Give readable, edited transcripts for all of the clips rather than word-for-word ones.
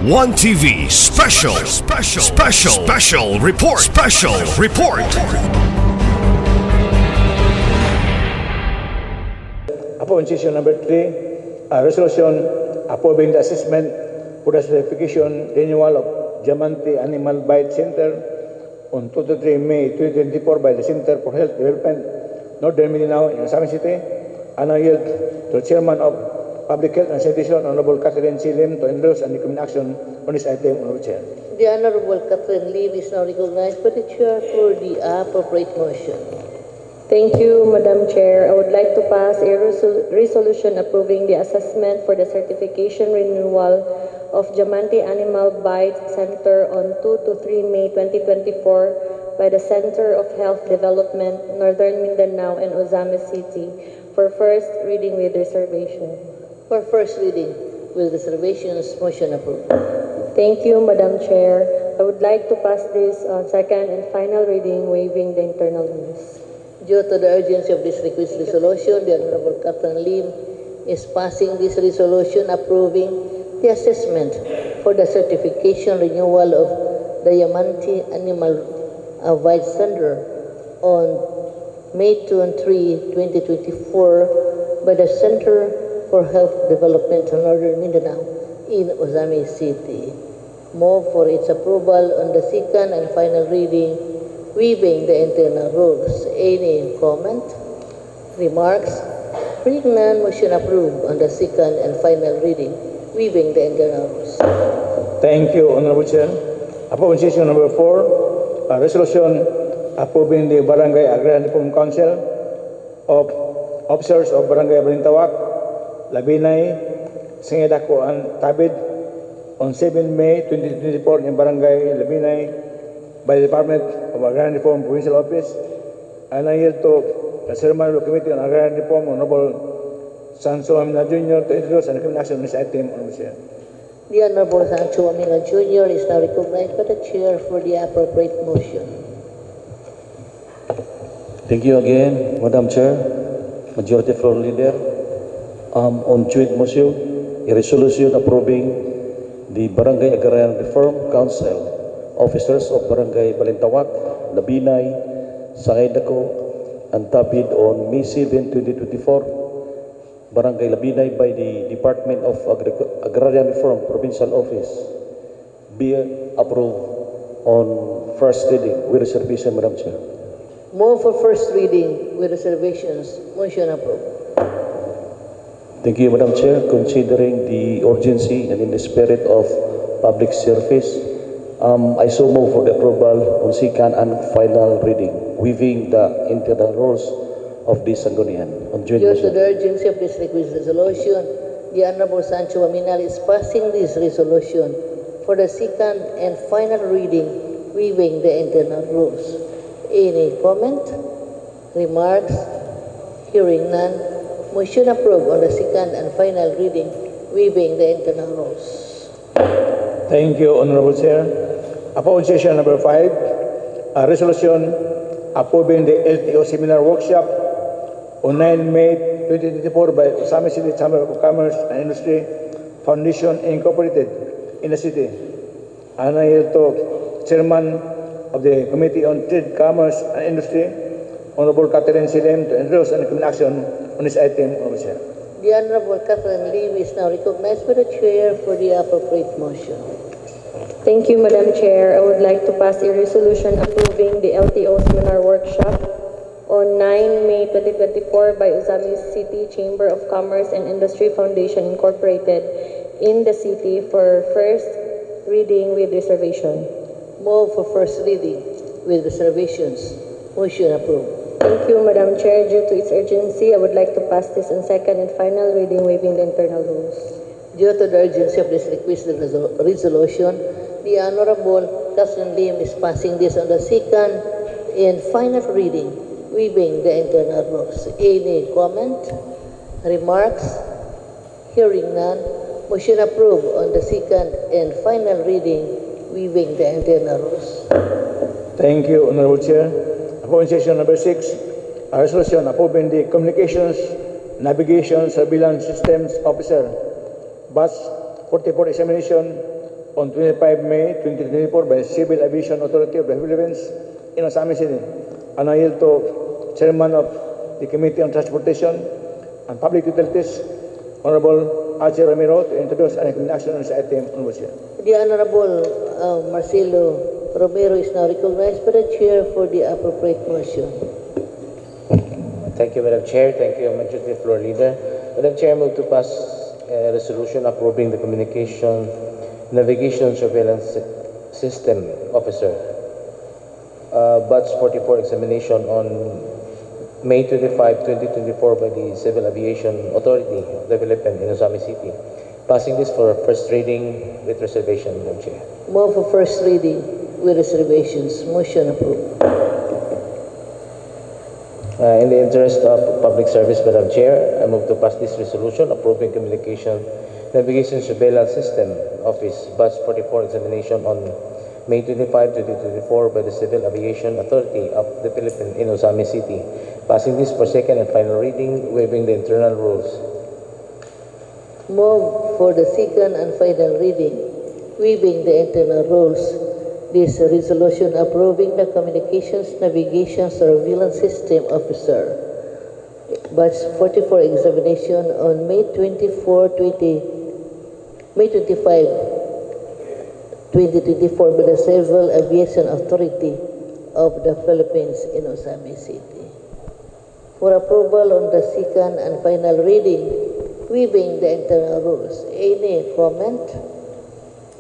One TV special report. Upon session number 3, a resolution approving the assessment for the certification renewal of Diamante Animal Bite Center on 2 to 3 May 2024 by the Center for Health Development, Northern Mindanao in Osamis City. And I yield to the Chairman of Public Health and Sanitation, Honorable Catherine C. Lim, to endorse and recommend action on this item, Honorable Chair. The Honorable Catherine Lim is now recognized by the Chair for the appropriate motion. Thank you, Madam Chair. I would like to pass a resolution approving the assessment for the certification renewal of Diamante Animal Bite Center on 2 to 3 May 2024 by the Center of Health Development, Northern Mindanao and Osamis City for first reading with reservation. For first reading with reservations, motion approved. Thank you, Madam Chair. I would like to pass this on second and final reading, waiving the internal rules. Due to the urgency of this request resolution, the Honorable Catherine Lim is passing this resolution approving the assessment for the certification renewal of Diamante Animal Bite Center on May 2 and 3, 2024 by the Center for Health Development in Northern Mindanao in Osamis City. Move for its approval on the second and final reading, waiving the internal rules. Any comment? Remarks? Hearing none, motion approved on the second and final reading, waiving the internal rules. Thank you, Honorable Chair. Upon session number 4, a resolution approving the Barangay Agrarian Reform Council of Officers of Barangay Balintawak, Labinay, Singedako, and Tabid on 7 May 2024 in Barangay Labinay by the Department of Agrarian Reform Provincial Office. And I yield to the Chairman of the Committee on Agrarian Reform, Honorable Sancho Amina Jr. to introduce and recommend action on this item, Honorable Chair. The Honorable Sancho Amina Jr. is now recognized by the Chair for the appropriate motion. Thank you again, Madam Chair, Majority Floor Leader. On joint motion, a resolution approving the Barangay Agrarian Reform Council Officers of Barangay Balintawak, Labinay, Sangay-Dako, and Tabid on May 7, 2024, Barangay Labinay by the Department of Agrarian Reform Provincial Office, be approved on first reading with reservation, Madam Chair. Move for first reading with reservations, motion approved. Thank you, Madam Chair. Considering the urgency and in the spirit of public service, I so move for the approval on second and final reading, waiving the internal rules of this Sanggunian. On joint Due to motion. the urgency of this request resolution, the Honorable Sancho Aminal is passing this resolution for the second and final reading, waiving the internal rules. Any comment? Remarks? Hearing none, motion approved on the second and final reading, waiving the internal rules. Thank you, Honorable Chair. Upon session number 5, a resolution approving the LTO seminar workshop on 9 May 2024 by Osamis City Chamber of Commerce and Industry Foundation Incorporated in the city. And I yield to Chairman of the Committee on Trade, Commerce and Industry, Honorable Catherine C. Lim, to endorse and recommend action on this item, Honorable Chair. The Honorable Catherine Lim is now recognized by the Chair for the appropriate motion. Thank you, Madam Chair. I would like to pass a resolution approving the LTO seminar workshop on 9 May 2024 by Osamis City Chamber of Commerce and Industry Foundation Incorporated in the city for first reading with reservation. Move for first reading with reservations, motion approved. Thank you, Madam Chair. Due to its urgency, I would like to pass this on second and final reading, waiving the internal rules. Due to the urgency of this requested resolution, the Honorable Catherine Lim is passing this on the second and final reading, waiving the internal rules. Any comment? Remarks? Hearing none, motion approved on the second and final reading, waiving the internal rules. Thank you, Honorable Chair. Upon session number 6, a resolution approving the Communications Navigation Surveillance Systems Officer, Batch 44 examination on 25 May 2024 by the Civil Aviation Authority of the Philippines in Osamis City. And I yield to Chairman of the Committee on Transportation and Public Utilities, Honorable Archie Ramiro, to introduce and recommend action on this item. Honorable Chair. The Honorable Marcelo Romero is now recognized by the Chair for the appropriate motion. Thank you, Madam Chair. Thank you, Majority Floor Leader. Madam Chair, I move to pass a resolution approving the Communication Navigation Surveillance System Officer Batch 44 examination on May 25, 2024 by the Civil Aviation Authority of the Philippines in Osamis City. Passing this for first reading with reservation, Madam Chair. Move for first reading with reservations. Motion approved. In the interest of public service, Madam Chair, I move to pass this resolution approving Communication Navigation Surveillance System Office Batch 44 examination on May 25, 2024 by the Civil Aviation Authority of the Philippines in Osamis City. Passing this for second and final reading, waiving the internal rules. Move for the second and final reading, waiving the internal rules. This resolution approving the Communications Navigation Surveillance System Officer Batch 44 examination on May 25, 2024 by the Civil Aviation Authority of the Philippines in Osamis City. For approval on the second and final reading, waiving the internal rules. Any comment?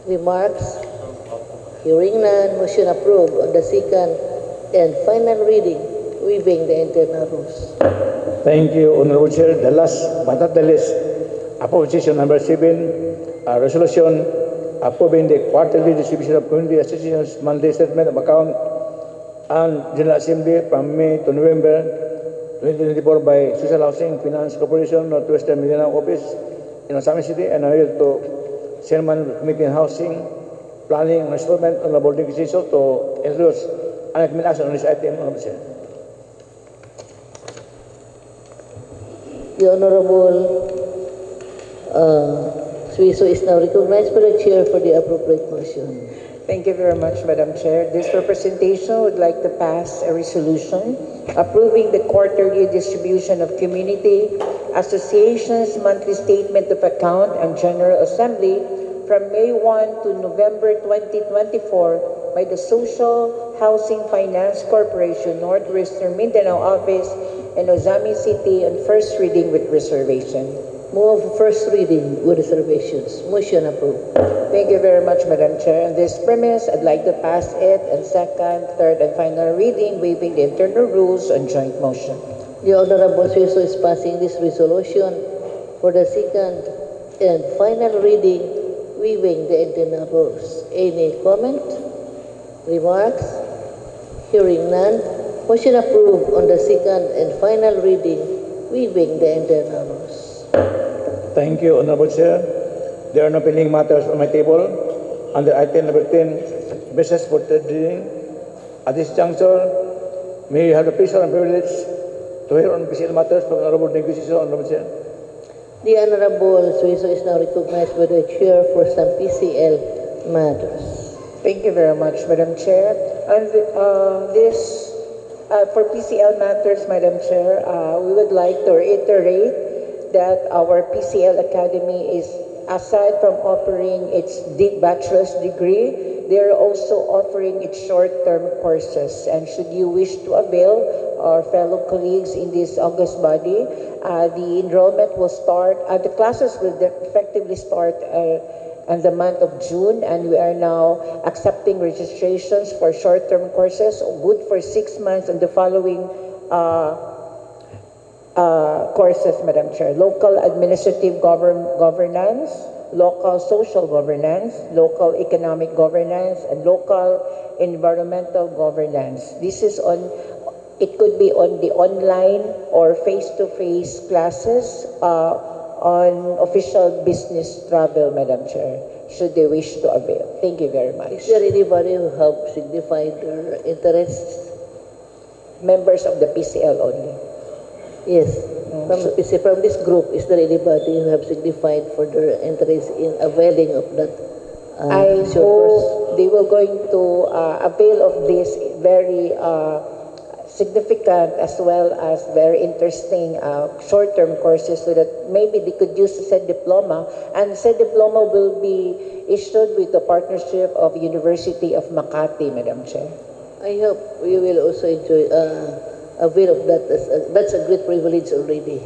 Remarks? Hearing none, motion approved on the second and final reading, waiving the internal rules. Thank you, Honorable Chair. The last but not the least, appropriation number 7, a resolution approving the quarterly distribution of community associations monthly statement of account and General Assembly from May to November 2024 by Social Housing Finance Corporation, Northwestern Mindanao Office in Osamis City, and I yield to Chairman of the Committee on Housing, Planning and Resettlement, Honorable Dick Ciso, to introduce and recommend action on this item. Honorable Chair. The Honorable Suiso is now recognized by the Chair for the appropriate motion. Thank you very much, Madam Chair. This representation would like to pass a resolution approving the quarterly distribution of community associations monthly statement of account and General Assembly from May 1 to November 2024 by the Social Housing Finance Corporation, Northwestern Mindanao Office in Osamis City on first reading with reservation. Move for first reading with reservations. Motion approved. Thank you very much, Madam Chair. On this premise, I'd like to pass it and second, third, and final reading, waiving the internal rules on joint motion. The Honorable Suiso is passing this resolution for the second and final reading, waiving the internal rules. Any comment? Remarks? Hearing none, motion approved on the second and final reading, waiving the internal rules. Thank you, Honorable Chair. There are no pending matters on my table. Under item number 10, business for third reading. At this juncture, may you have the pleasure and privilege to hear on PCL matters from Honorable Dick Ciso, Honorable Chair. The Honorable Suiso is now recognized by the Chair for some PCL matters. Thank you very much, Madam Chair. And for PCL matters, Madam Chair, we would like to reiterate that our PCL Academy is, aside from offering its bachelor's degree, they are also offering its short-term courses. And should you wish to avail, our fellow colleagues in this august body, the enrollment will start, the classes will effectively start in the month of June, and we are now accepting registrations for short-term courses, good for 6 months, and the following courses, Madam Chair: local administrative governance, local social governance, local economic governance, and local environmental governance. This is on, it could be on the online or face-to-face classes on official business travel, Madam Chair, should they wish to avail. Thank you very much. Is there anybody who have signified their interests? Members of the PCL only. Yes. From this group, is there anybody who have signified for their interest in availing of that I hope they will going to avail of this very significant as well as very interesting short-term courses so that maybe they could use the said diploma, and said diploma will be issued with the partnership of University of Makati, Madam Chair. I hope you will also enjoy avail of that. That's a great privilege already.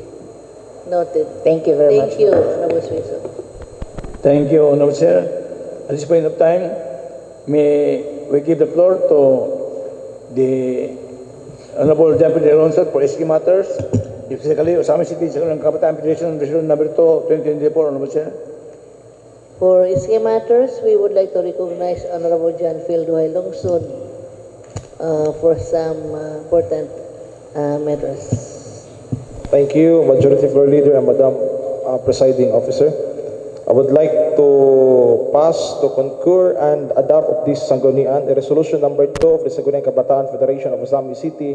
Noted. Thank you very much. Thank you, Honorable Suizo. Thank you, Honorable Chair. At this point of time, may we give the floor to the Honorable Deputy Alonso for SK Matters, specifically Osama City Secretary ng Kabataan Federation Resolution number 2, 2024, Honorable Chair. For SK Matters, we would like to recognize Honorable John Phil Duhay Longson for some important matters. Thank you, Majority Floor Leader and Madam Presiding Officer. I would like to pass, to concur, and adopt of this Sanggunian, a resolution number 2 of the Sangguniang Kabataan Federation of Ozami City,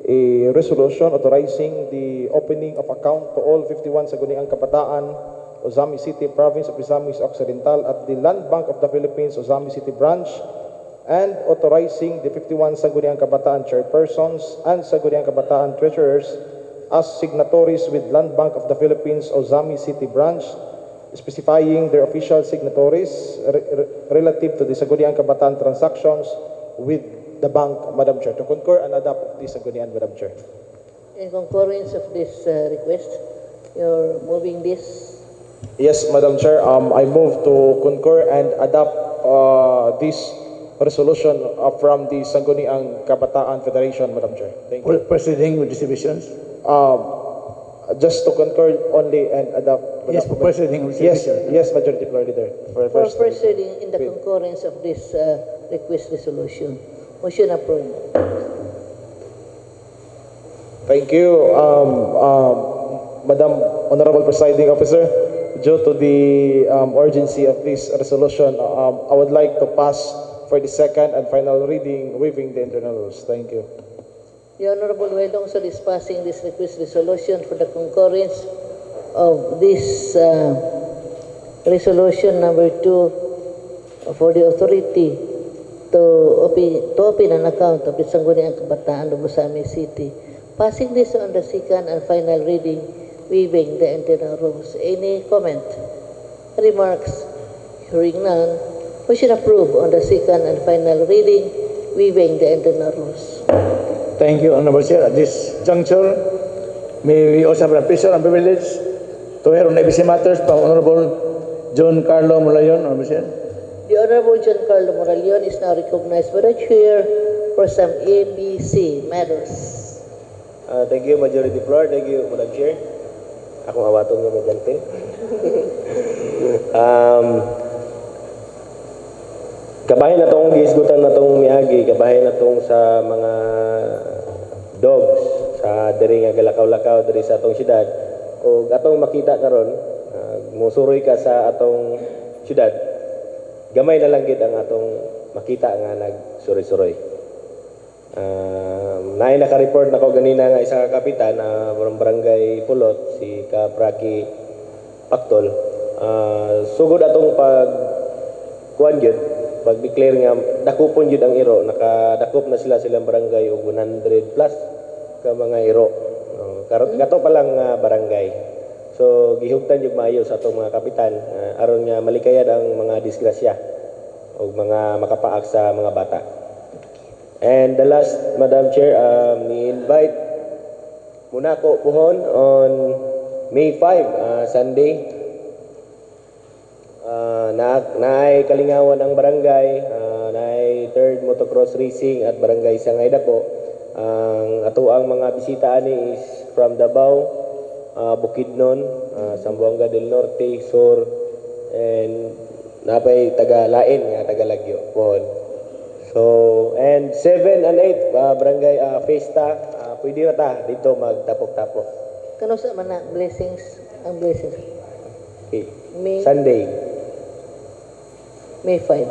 a resolution authorizing the opening of account to all 51 Sangguniang Kabataan, Ozami City, Province of Misamis Occidental at the Land Bank of the Philippines, Ozami City Branch, and authorizing the 51 Sangguniang Kabataan Chairpersons and Sangguniang Kabataan Treasurers as signatories with Land Bank of the Philippines, Ozami City Branch, specifying their official signatories relative to the Sangguniang Kabataan transactions with the bank, Madam Chair. To concur and adopt the Sanggunian, Madam Chair. In concurrence of this request, you're moving this. Yes, Madam Chair. I move to concur and adopt this resolution from the Sangguniang Kabataan Federation, Madam Chair. Thank you. Proceeding with distributions. Just to concur only and adopt. Yes, proceeding with Yes, distribution. yes, Majority Floor Leader. For proceeding in the concurrence of this request resolution. Motion approved. Thank you, Madam Honorable Presiding Officer. Due to the urgency of this resolution, I would like to pass for the second and final reading, waiving the internal rules. Thank you. The Honorable Wedongson is passing this request resolution for the concurrence of this resolution number 2 for the authority to open an account of the Sangguniang Kabataan of Ozami City. Passing this on the second and final reading, waiving the internal rules. Any comment? Remarks? Hearing none. Motion approved on the second and final reading, waiving the internal rules. Thank you, Honorable Chair. At this juncture, may we also have the pleasure and privilege to hear on ABC Matters from Honorable John Carlo Mulayon, Honorable Chair. The Honorable John Carlo Moralion is now recognized by the Chair for some ABC matters. Thank you, Majority Floor. Thank you, Madam Chair. Akong awaton nga Madam kabahin na tong giisgutan na tong miagi, kabahin na tong sa mga dogs sa diri nga galakaw-lakaw diri sa atong syudad. O atong makita karon, musuroy ka sa atong syudad. Gamay na lang gid ang atong makita nga nagsuroy-suroy. Naay naka-report nako ganina nga isa ka kapitan na barangay Pulot, si Kapraki Paktol. Sugod atong kuan gyud, pag-declare nga dakupon jud ang iro, nakadakop na silang barangay og 100 plus ka mga iro. Kato pa lang barangay. So gihugtan jud maayo sa atong mga kapitan aron nga malikayad ang mga disgrasya o mga makapaak sa mga bata. And the last, Madam Chair, ni-invite muna ko puhon on May 5, Sunday. Naay kalingawan ang barangay, naay third motocross racing at barangay Sangay Dako. Ang atoang mga bisita ani is from Davao, Bukidnon, Zamboanga del Norte, Sur, and napay taga Lain nga taga Lagyo pohon. So, and 7 and 8 barangay Fiesta, pwede na ta dito magtapok-tapok. Kano sa man blessings? Ang blessings. Okay. May Sunday. May 5.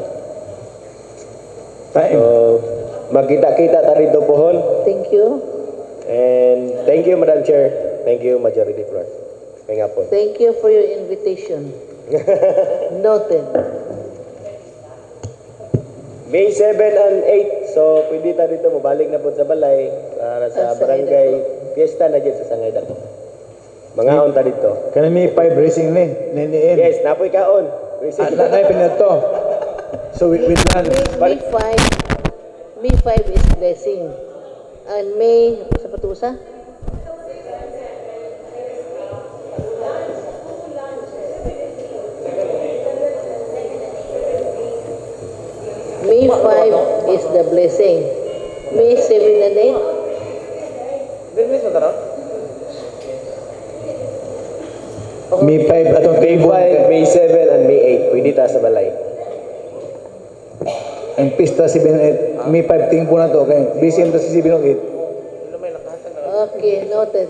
Time. So, magkita-kita ta rito pohon. Thank you. And thank you, Madam Chair. Thank you, Majority Floor. May nga po. Thank you for your invitation. Noted. May 7 and 8. So, pwede ta dito mabalik na po sa balay para sa barangay fiesta na dyan sa Sangay Dato. Mga onta dito. Kaya may 5 racing ni. Niniin. Yes, napoy kaon. Nanay pinato. So we plan. May 5 is blessing. And May, sa patusa? May 5 is the blessing. May 7 and 8? May 5 atong May table. 5, May 7, and May 8. Pwede ta sa balay. Ang pista 7 and 8. May 5 tingpo na to. Okay. Busy ang si 7 and 8. Okay, noted.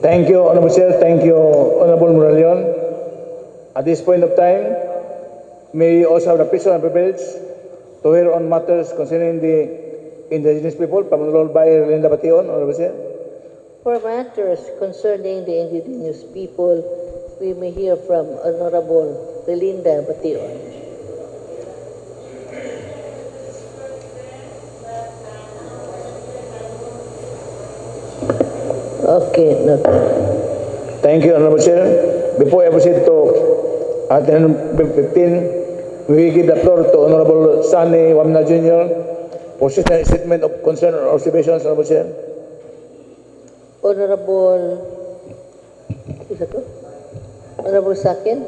Thank you, Honorable Chair. Thank you, Honorable Moralion. At this point of time, may you also have the pleasure and privilege to hear on matters concerning the indigenous people, pamunulol by Relinda Bation, Honorable Chair. For matters concerning the indigenous people, we may hear from Honorable Relinda Bation. Okay, noted. Thank you, Honorable Chair. Before I proceed to item 15, we give the floor to Honorable Sunny Wamna Jr. for statement of concern or observations, Honorable Chair. Honorable, isa to? Honorable Sakin?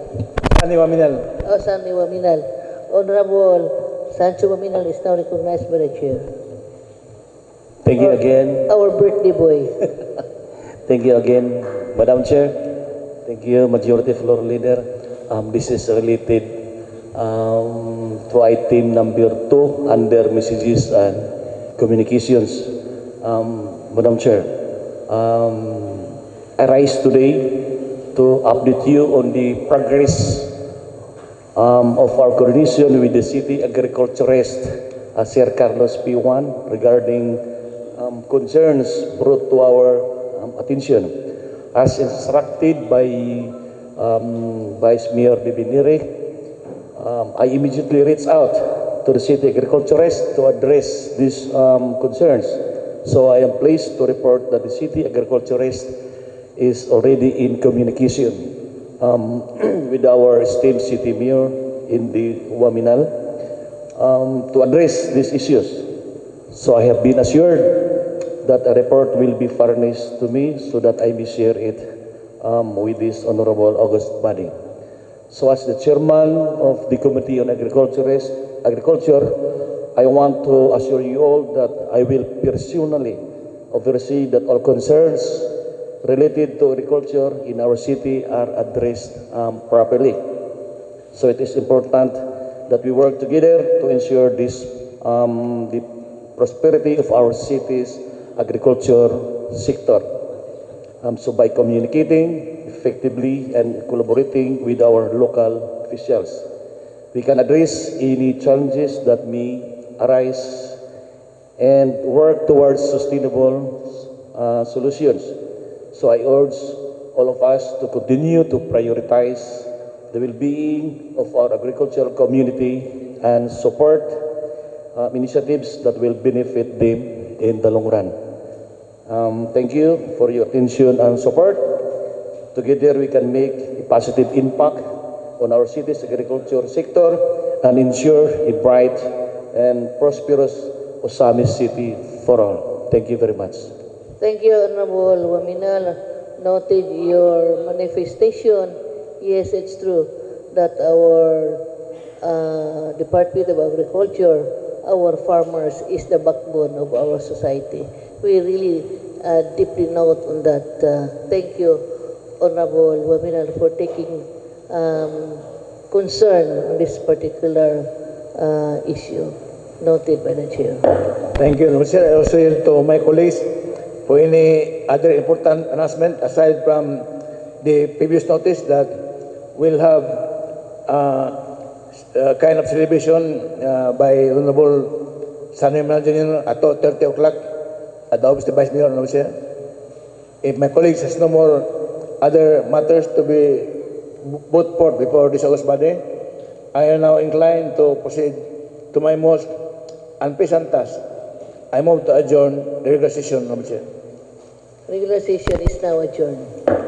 Sunny Waminal. Oh, Sandy Waminal. Honorable Sancho Waminal is now recognized by the chair. Thank you again. Our birthday boy. Thank you again, Madam Chair. Thank you, Majority Floor Leader. This is related to item number 2 under messages and communications. Madam Chair, I rise today to update you on the progress of our coordination with the city agriculturist, Sir Carlos P1, regarding concerns brought to our attention. As instructed by Vice Mayor Bibinire, I immediately reached out to the city agriculturist to address these concerns. So I am pleased to report that the city agriculturist is already in communication with our esteemed city mayor in the Waminal to address these issues. So I have been assured that a report will be furnished to me so that I may share it with this honorable august body. So as the chairman of the Committee on Agriculture, I want to assure you all that I will personally oversee that all concerns related to agriculture in our city are addressed properly. So it is important that we work together to ensure this the prosperity of our city's agriculture sector. So by communicating effectively and collaborating with our local officials, we can address any challenges that may arise and work towards sustainable solutions. So I urge all of us to continue to prioritize the well-being of our agricultural community and support initiatives that will benefit them in the long run. Thank you for your attention and support. Together we can make a positive impact on our city's agriculture sector and ensure a bright and prosperous Osamis City for all. Thank you very much. Thank you, Honorable Waminal. Noted your manifestation. Yes, it's true that our Department of Agriculture, our farmers, is the backbone of our society. We really deeply note on that. Thank you, Honorable Waminal, for taking concern on this particular issue. Noted by the chair. Thank you, Honorable Chair. I also yield to my colleagues for any other important announcement aside from the previous notice that we'll have a kind of celebration by Honorable Sunny Wamna at 30 o'clock at the office of the Vice Mayor, Honorable Chair. If my colleagues has no more other matters to be brought forth before this August body, I am now inclined to proceed to my most unpleasant task. I move to adjourn the regular session, Madam Chair. Regular session is now adjourned.